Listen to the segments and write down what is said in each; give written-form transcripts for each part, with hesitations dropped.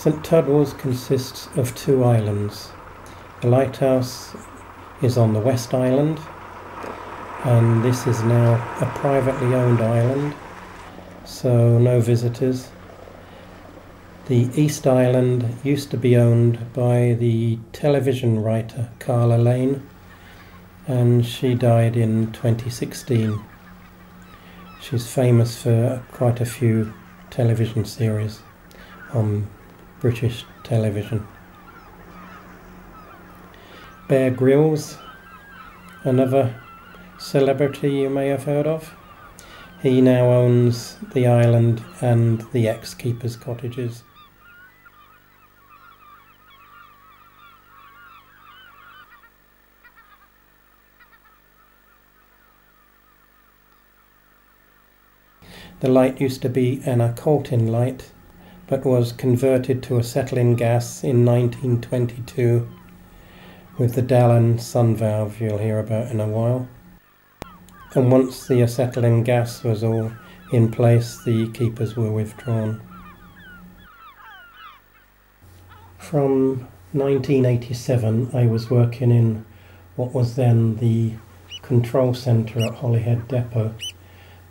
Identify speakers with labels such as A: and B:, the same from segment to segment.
A: St Tudwals consists of two islands. The lighthouse is on the West Island, and this is now a privately owned island, so no visitors. The East Island used to be owned by the television writer Llyn, and she died in 2016. She's famous for quite a few television series on British television. Bear Grylls, another celebrity you may have heard of. He now owns the island and the ex-keeper's cottages. The light used to be an acetylene light, but was converted to acetylene gas in 1922 with the Llyn sun valve you'll hear about in a while. And once the acetylene gas was all in place, the keepers were withdrawn. From 1987 I was working in what was then the control centre at Holyhead Depot,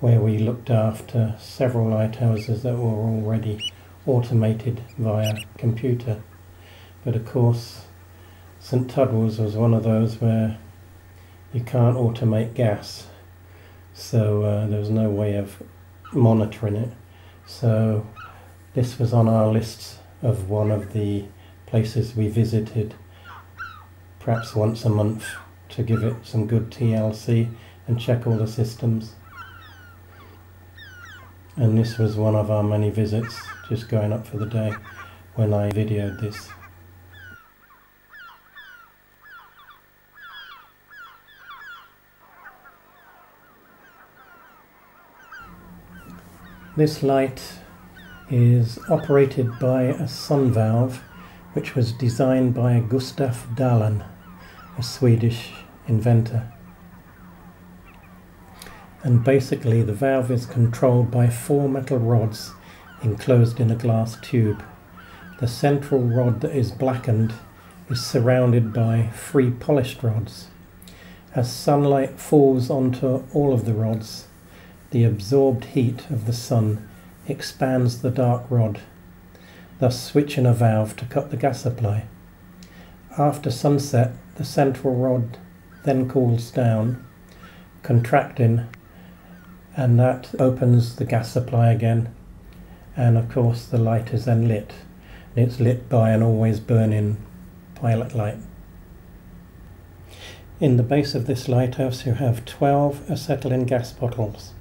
A: where we looked after several lighthouses that were already automated via computer. But of course St Tudwals was one of those where you can't automate gas, so there was no way of monitoring it. So this was on our list of one of the places we visited, perhaps once a month, to give it some good TLC and check all the systems. And this was one of our many visits, just going up for the day when I videoed this. This light is operated by a sun valve which was designed by Gustaf Dalén, a Swedish inventor. And basically the valve is controlled by 4 metal rods enclosed in a glass tube. The central rod that is blackened is surrounded by 3 polished rods. As sunlight falls onto all of the rods, the absorbed heat of the sun expands the dark rod, thus switching a valve to cut the gas supply. After sunset, the central rod then cools down, contracting, and that opens the gas supply again, and of course the light is then lit. And it's lit by an always burning pilot light. In the base of this lighthouse you have 12 acetylene gas bottles.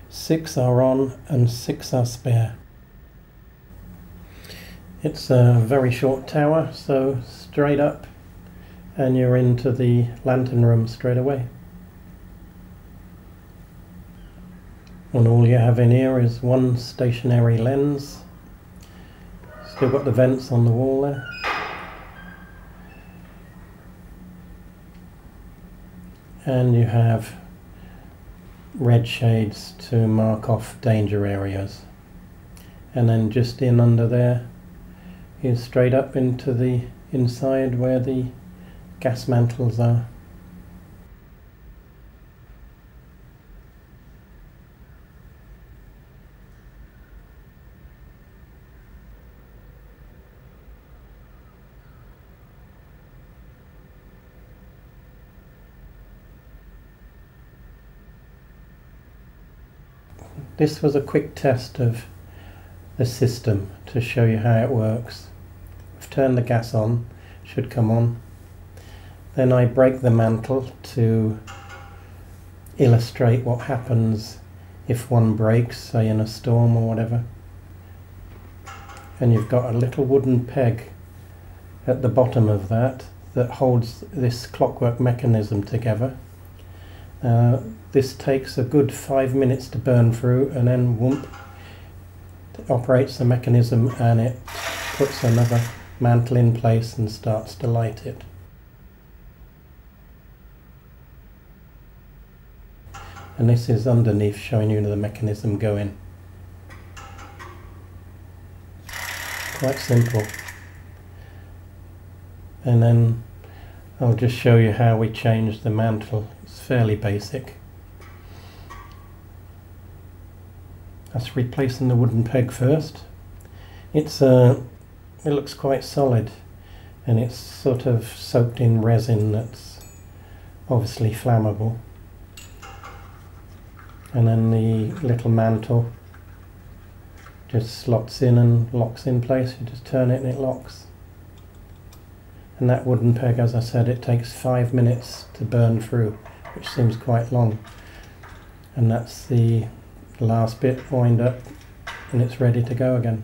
A: 6 are on and 6 are spare. It's a very short tower, so straight up and you're into the lantern room straight away. And all you have in here is one stationary lens. Still got the vents on the wall there. And you have red shades to mark off danger areas. And then just in under there is straight up into the inside where the gas mantles are. This was a quick test of the system to show you how it works. We've turned the gas on, should come on. Then I break the mantle to illustrate what happens if one breaks, say in a storm or whatever. And you've got a little wooden peg at the bottom of that holds this clockwork mechanism together. This takes a good 5 minutes to burn through, and then whoomp, it operates the mechanism and it puts another mantle in place and starts to light it. And this is underneath showing you the mechanism going. Of quite simple. And then I'll just show you how we change the mantle. It's fairly basic. That's replacing the wooden peg first. It looks quite solid, and it's sort of soaked in resin that's obviously flammable. And then the little mantle just slots in and locks in place. You just turn it and it locks. And that wooden peg, as I said, it takes 5 minutes to burn through, which seems quite long. And that's the last bit wind up, and it's ready to go again.